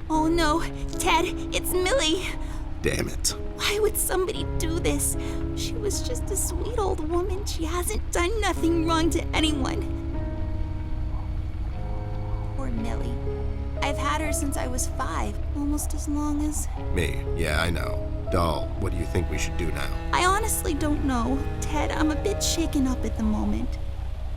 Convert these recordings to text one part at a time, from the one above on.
Oh no, Ted, it's Millie. Damn it. Why would somebody do this? She was just a sweet old woman. She hasn't done nothing wrong to anyone. Poor Millie. I've had her since I was 5, almost as long as... Me, yeah, I know. Doll, what do you think we should do now? I honestly don't know. Ted, I'm a bit shaken up at the moment.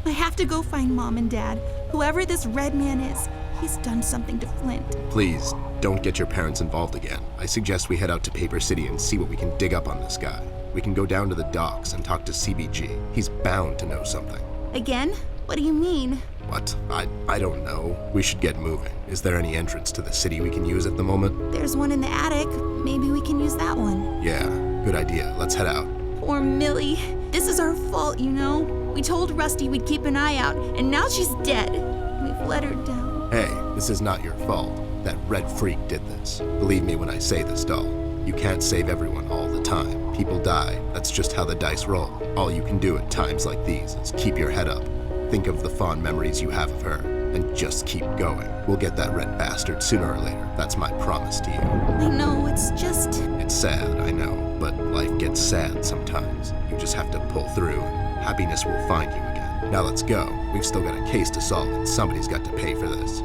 I have to go find Mom and Dad. Whoever this red man is, he's done something to Flint. Please, don't get your parents involved again. I suggest we head out to Paper City and see what we can dig up on this guy. We can go down to the docks and talk to CBG. He's bound to know something. Again? What do you mean? What? I don't know. We should get moving. Is there any entrance to the city we can use at the moment? There's one in the attic. Maybe we can use that one. Yeah, good idea. Let's head out. Poor Millie. This is our fault, you know? We told Rusty we'd keep an eye out, and now she's dead. We've let her down. Hey, this is not your fault. That red freak did this. Believe me when I say this, doll. You can't save everyone all the time. People die. That's just how the dice roll. All you can do at times like these is keep your head up. Think of the fond memories you have of her, and just keep going. We'll get that red bastard sooner or later. That's my promise to you. I know, it's just... It's sad, I know, but life gets sad sometimes. You just have to pull through, and happiness will find you again. Now let's go. We've still got a case to solve, and somebody's got to pay for this.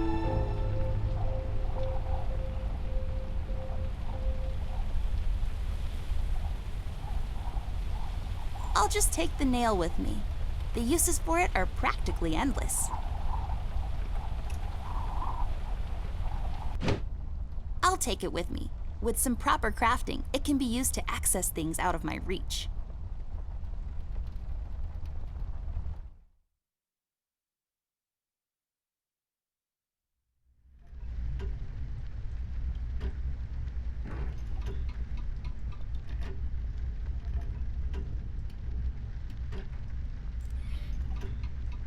I'll just take the nail with me. The uses for it are practically endless. I'll take it with me. With some proper crafting, it can be used to access things out of my reach.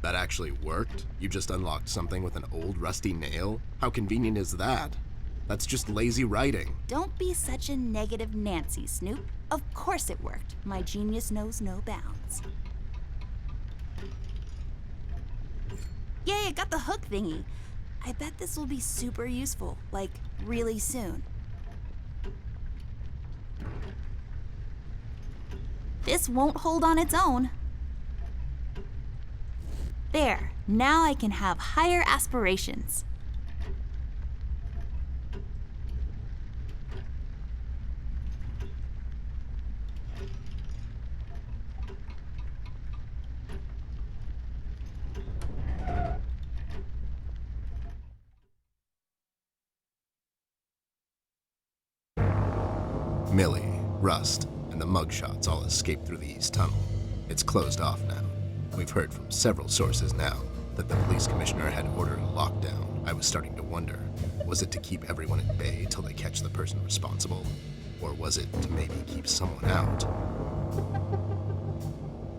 That actually worked? You just unlocked something with an old rusty nail? How convenient is that? That's just lazy writing. Don't be such a negative Nancy, Snoop. Of course it worked. My genius knows no bounds. Yay, I got the hook thingy. I bet this will be super useful, like really soon. This won't hold on its own. There, now I can have higher aspirations. Millie, Rust, and the mugshots all escaped through the east tunnel. It's closed off now. We've heard from several sources now that the police commissioner had ordered a lockdown. I was starting to wonder, was it to keep everyone at bay till they catch the person responsible? Or was it to maybe keep someone out?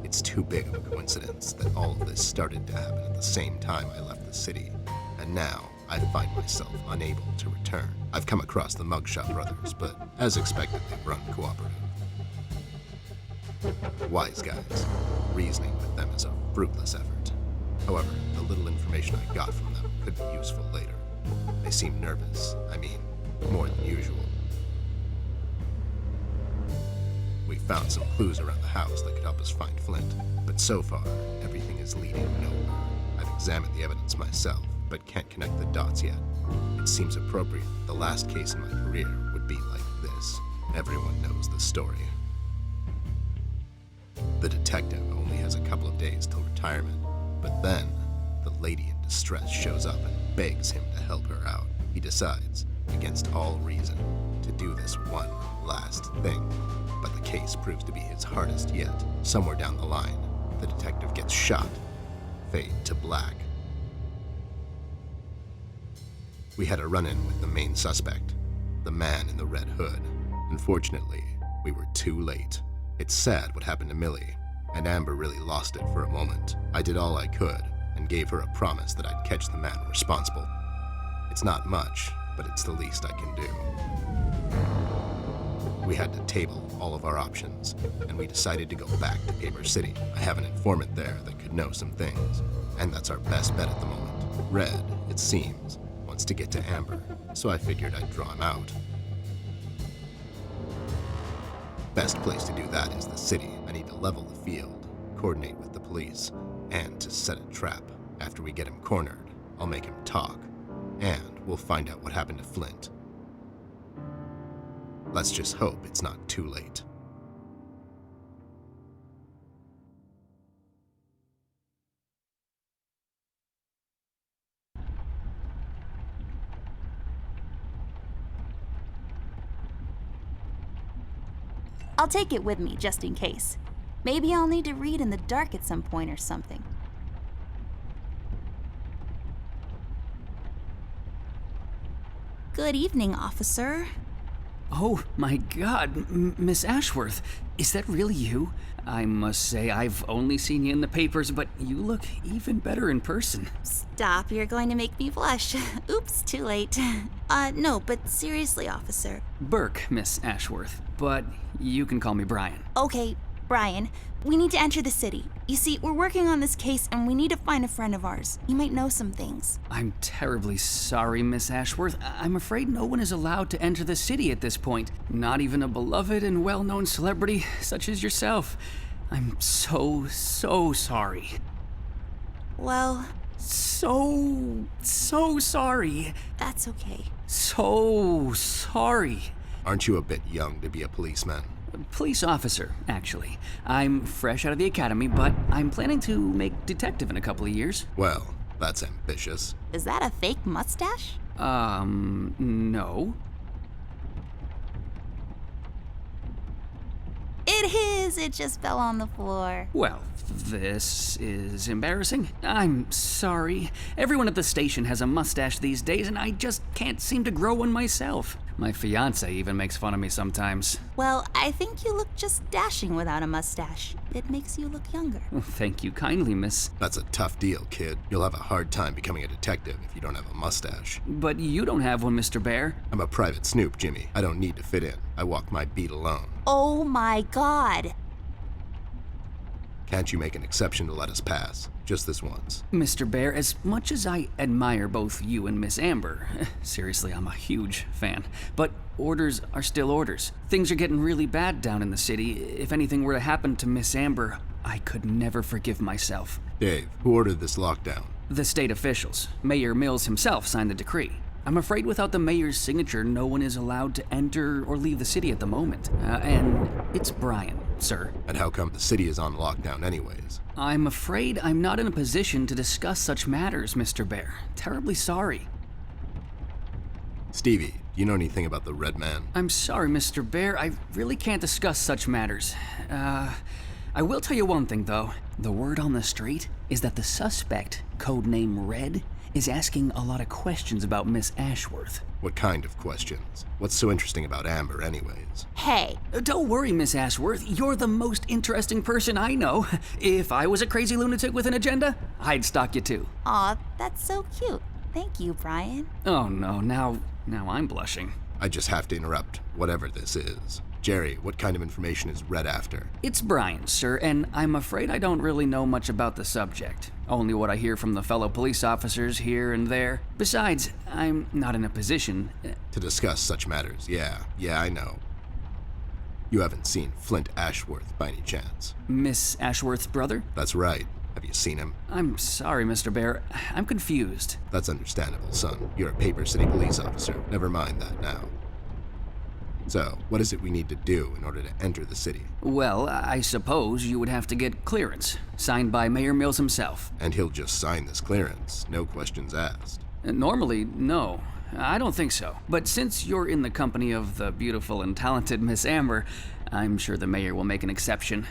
It's too big of a coincidence that all of this started to happen at the same time I left the city, and now I find myself unable to return. I've come across the Mugshot brothers, but as expected, they've run cooperative. Wise guys. Reasoning with them is a fruitless effort. However, the little information I got from them could be useful later. They seem nervous. I mean, more than usual. We found some clues around the house that could help us find Flint, but so far, everything is leading nowhere. I've examined the evidence myself, but can't connect the dots yet. It seems appropriate the last case in my career would be like this. Everyone knows the story. The detective only has a couple of days till retirement, but then the lady in distress shows up and begs him to help her out. He decides, against all reason, to do this one last thing, but the case proves to be his hardest yet. Somewhere down the line, the detective gets shot. Fade to black. We had a run-in with the main suspect, the man in the red hood. Unfortunately, we were too late. It's sad what happened to Millie, and Amber really lost it for a moment. I did all I could, and gave her a promise that I'd catch the man responsible. It's not much, but it's the least I can do. We had to table all of our options, and we decided to go back to Paper City. I have an informant there that could know some things, and that's our best bet at the moment. Red, it seems, wants to get to Amber, so I figured I'd draw him out. Best place to do that is the city. I need to level the field, coordinate with the police, and to set a trap. After we get him cornered, I'll make him talk, and we'll find out what happened to Flint. Let's just hope it's not too late. I'll take it with me, just in case. Maybe I'll need to read in the dark at some point or something. Good evening, officer. Oh my god, Miss Ashworth, is that really you? I must say, I've only seen you in the papers, but you look even better in person. Stop, you're going to make me blush. Oops, too late. No, but seriously, officer. Burke, Miss Ashworth, but you can call me Brian. Okay, Brian, we need to enter the city. You see, we're working on this case and we need to find a friend of ours. You might know some things. I'm terribly sorry, Miss Ashworth. I'm afraid no one is allowed to enter the city at this point. Not even a beloved and well-known celebrity such as yourself. I'm so sorry. Well, So sorry. that's okay. So sorry. Aren't you a bit young to be a policeman? Police officer, actually. I'm fresh out of the academy, but I'm planning to make detective in a couple of years. Well, that's ambitious. Is that a fake mustache? No. It is! It just fell on the floor. Well, this is embarrassing. I'm sorry. Everyone at the station has a mustache these days, and I just can't seem to grow one myself. My fiance even makes fun of me sometimes. Well, I think you look just dashing without a mustache. It makes you look younger. Thank you kindly, miss. That's a tough deal, kid. You'll have a hard time becoming a detective if you don't have a mustache. But you don't have one, Mr. Bear. I'm a private snoop, Jimmy. I don't need to fit in. I walk my beat alone. Oh my god! Can't you make an exception to let us pass? Just this once. Mr. Bear, as much as I admire both you and Miss Amber, seriously, I'm a huge fan, but orders are still orders. Things are getting really bad down in the city. If anything were to happen to Miss Amber, I could never forgive myself. Dave, who ordered this lockdown? The state officials. Mayor Mills himself signed the decree. I'm afraid without the mayor's signature, no one is allowed to enter or leave the city at the moment. And it's Brian, sir. And how come the city is on lockdown anyways? I'm afraid I'm not in a position to discuss such matters, Mr. Bear. Terribly sorry. Stevie, do you know anything about the Red Man? I'm sorry, Mr. Bear. I really can't discuss such matters. I will tell you one thing, though. The word on the street is that the suspect, codename Red, is asking a lot of questions about Miss Ashworth. What kind of questions? What's so interesting about Amber anyways? Hey, Don't worry, Miss Ashworth. You're the most interesting person I know. If I was a crazy lunatic with an agenda, I'd stalk you too. aw, that's so cute. Thank you, Brian. Oh no, now I'm blushing. I just have to interrupt, whatever this is. Jerry, what kind of information is Red after? It's Brian, sir, and I'm afraid I don't really know much about the subject. Only what I hear from the fellow police officers here and there. Besides, I'm not in a position. To discuss such matters, yeah, I know. You haven't seen Flint Ashworth by any chance? Miss Ashworth's brother? That's right. Have you seen him? I'm sorry, Mr. Bear. I'm confused. That's understandable, son. You're a Paper City police officer. Never mind that now. So, what is it we need to do in order to enter the city? Well, I suppose you would have to get clearance, signed by Mayor Mills himself. And he'll just sign this clearance, no questions asked. Normally, no. I don't think so. But since you're in the company of the beautiful and talented Miss Amber, I'm sure the mayor will make an exception.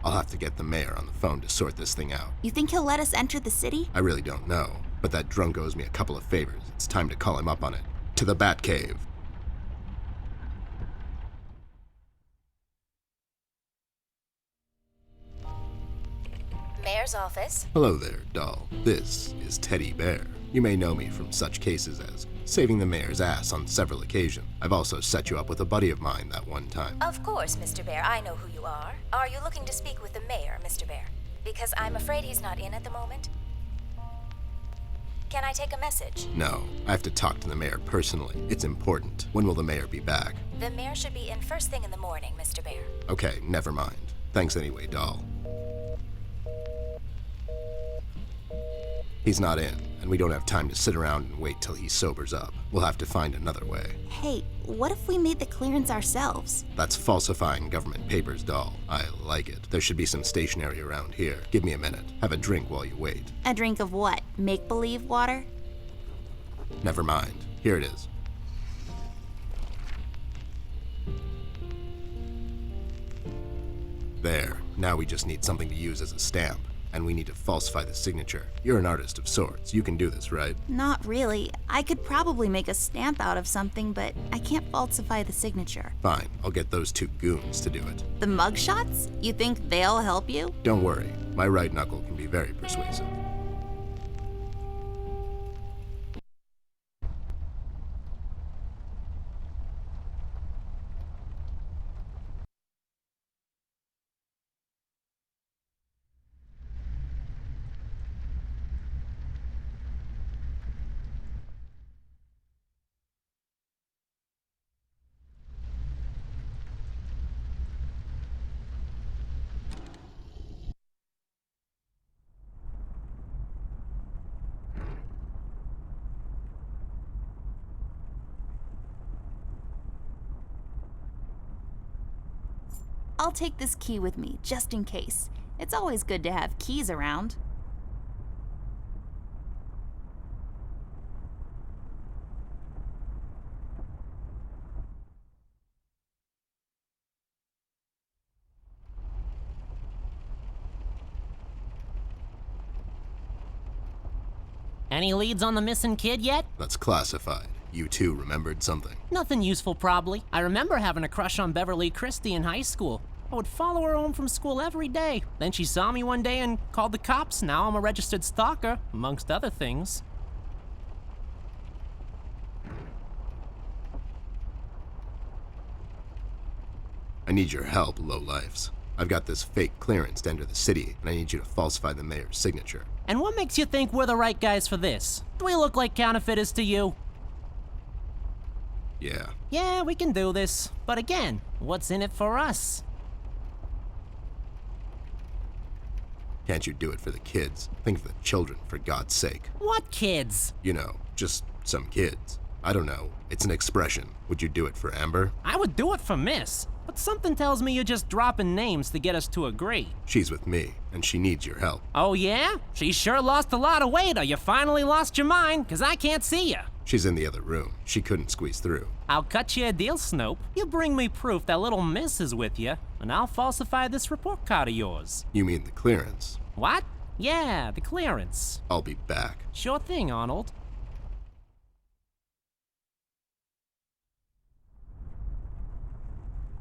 I'll have to get the mayor on the phone to sort this thing out. You think he'll let us enter the city? I really don't know, but that drunk owes me a couple of favors. It's time to call him up on it. To the Batcave. Mayor's office. Hello there, doll. This is Teddy Bear. You may know me from such cases as saving the mayor's ass on several occasions. I've also set you up with a buddy of mine that one time. Of course, Mr. Bear, I know who you are. Are you looking to speak with the mayor, Mr. Bear? Because I'm afraid he's not in at the moment. Can I take a message? No, I have to talk to the mayor personally. It's important. When will the mayor be back? The mayor should be in first thing in the morning, Mr. Bear. Okay, never mind. Thanks anyway, doll. He's not in, and we don't have time to sit around and wait till he sobers up. We'll have to find another way. Hey, what if we made the clearance ourselves? That's falsifying government papers, doll. I like it. There should be some stationery around here. Give me a minute. Have a drink while you wait. A drink of what? Make-believe water? Never mind. Here it is. There. Now we just need something to use as a stamp. And we need to falsify the signature. You're an artist of sorts. You can do this, right? Not really. I could probably make a stamp out of something, but I can't falsify the signature. Fine. I'll get those two goons to do it. The mugshots? You think they'll help you? Don't worry. My right knuckle can be very persuasive. I'll take this key with me, just in case. It's always good to have keys around. Any leads on the missing kid yet? That's classified. You two remembered something. Nothing useful, probably. I remember having a crush on Beverly Christie in high school. I would follow her home from school every day. Then she saw me one day and called the cops. Now I'm a registered stalker, amongst other things. I need your help, lowlifes. I've got this fake clearance to enter the city, and I need you to falsify the mayor's signature. And what makes you think we're the right guys for this? Do we look like counterfeiters to you? Yeah. Yeah, we can do this. But again, what's in it for us? Can't you do it for the kids? Think of the children, for God's sake. What kids? You know, just some kids. I don't know. It's an expression. Would you do it for Amber? I would do it for Miss. But something tells me you're just dropping names to get us to agree. She's with me, and she needs your help. Oh yeah? She sure lost a lot of weight, or you finally lost your mind, 'cause I can't see you. She's in the other room. She couldn't squeeze through. I'll cut you a deal, Snoop. You bring me proof that little Miss is with you, and I'll falsify this report card of yours. You mean the clearance? What? Yeah, the clearance. I'll be back. Sure thing, Arnold.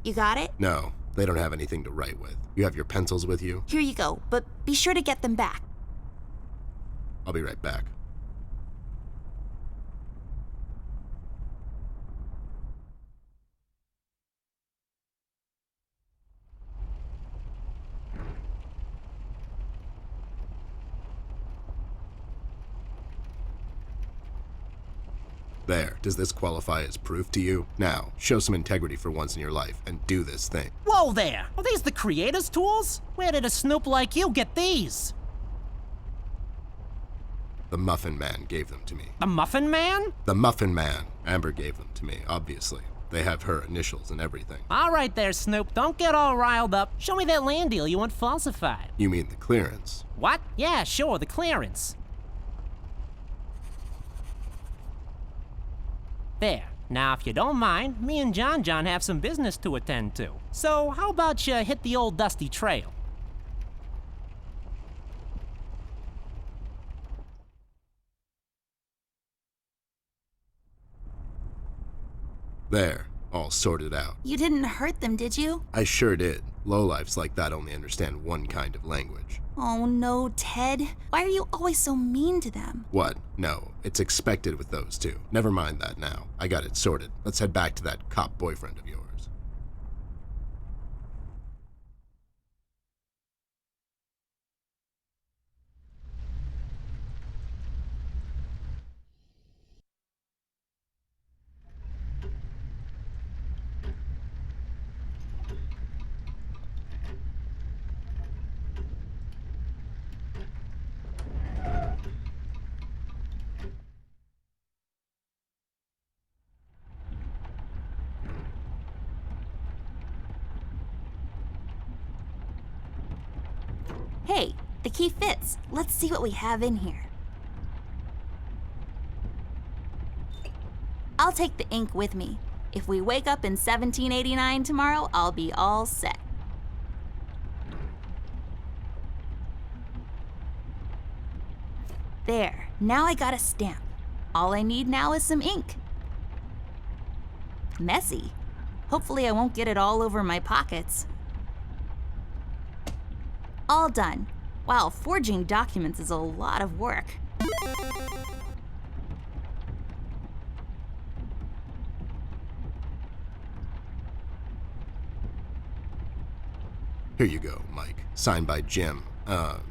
You got it? No, they don't have anything to write with. You have your pencils with you? Here you go, but be sure to get them back. I'll be right back. There, does this qualify as proof to you? Now, show some integrity for once in your life and do this thing. Whoa there! Are these the creator's tools? Where did a Snoop like you get these? The Muffin Man gave them to me. The Muffin Man? The Muffin Man. Amber gave them to me, obviously. They have her initials and everything. All right there, Snoop. Don't get all riled up. Show me that land deal you want falsified. You mean the clearance? What? Yeah, sure, the clearance. There. Now, if you don't mind, me and John have some business to attend to. So, how about you hit the old dusty trail? There, all sorted out. You didn't hurt them, did you? I sure did. Lowlifes like that only understand one kind of language. Oh no, Ted. Why are you always so mean to them? What? No, it's expected with those two. Never mind that now. I got it sorted. Let's head back to that cop boyfriend of yours. Hey, the key fits. Let's see what we have in here. I'll take the ink with me. If we wake up in 1789 tomorrow, I'll be all set. There, now I got a stamp. All I need now is some ink. Messy. Hopefully I won't get it all over my pockets. All done. Wow, forging documents is a lot of work. Here you go, Mike. Signed by Jim,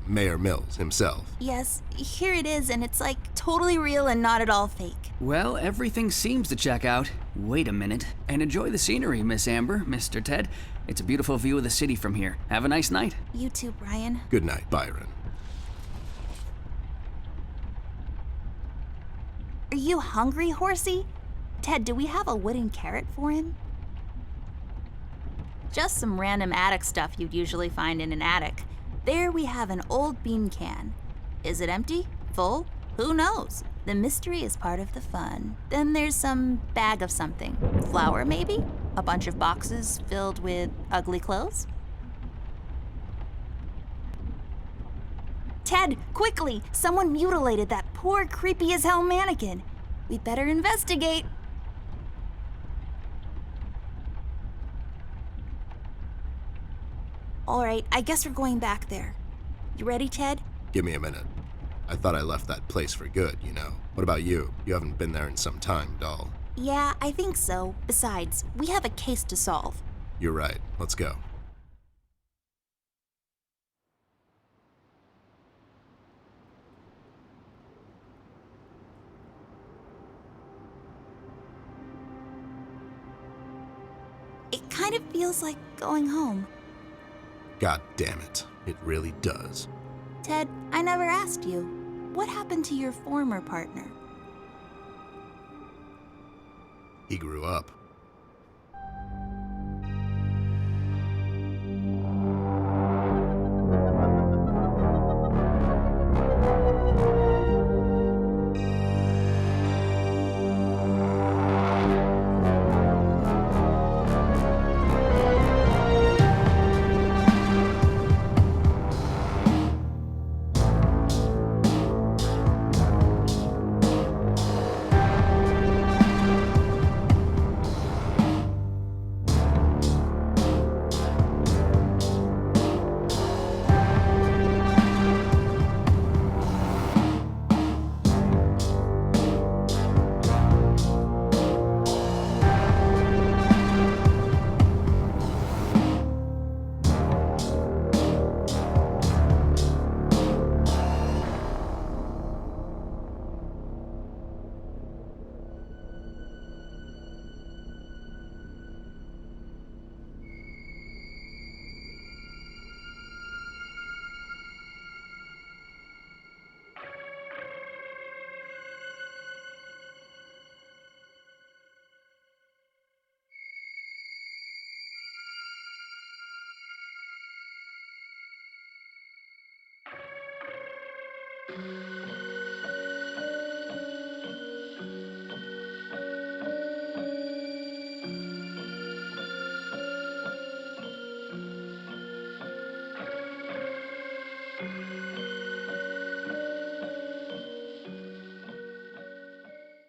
Mayor Mills himself. Yes, here it is, and it's like totally real and not at all fake. Well, everything seems to check out. Wait a minute. And enjoy the scenery, Miss Amber, Mr. Ted. It's a beautiful view of the city from here. Have a nice night. You too, Brian. Good night, Byron. Are you hungry, horsey? Ted, do we have a wooden carrot for him? Just some random attic stuff you'd usually find in an attic. There we have an old bean can. Is it empty? Full? Who knows? The mystery is part of the fun. Then there's some bag of something. Flour, maybe? A bunch of boxes filled with ugly clothes? Ted, quickly! Someone mutilated that poor creepy as hell mannequin. We'd better investigate. All right, I guess we're going back there. You ready, Ted? Give me a minute. I thought I left that place for good, you know. What about you? You haven't been there in some time, doll. Yeah, I think so. Besides, we have a case to solve. You're right. Let's go. It kind of feels like going home. God damn it. It really does. Ted, I never asked you. What happened to your former partner? He grew up.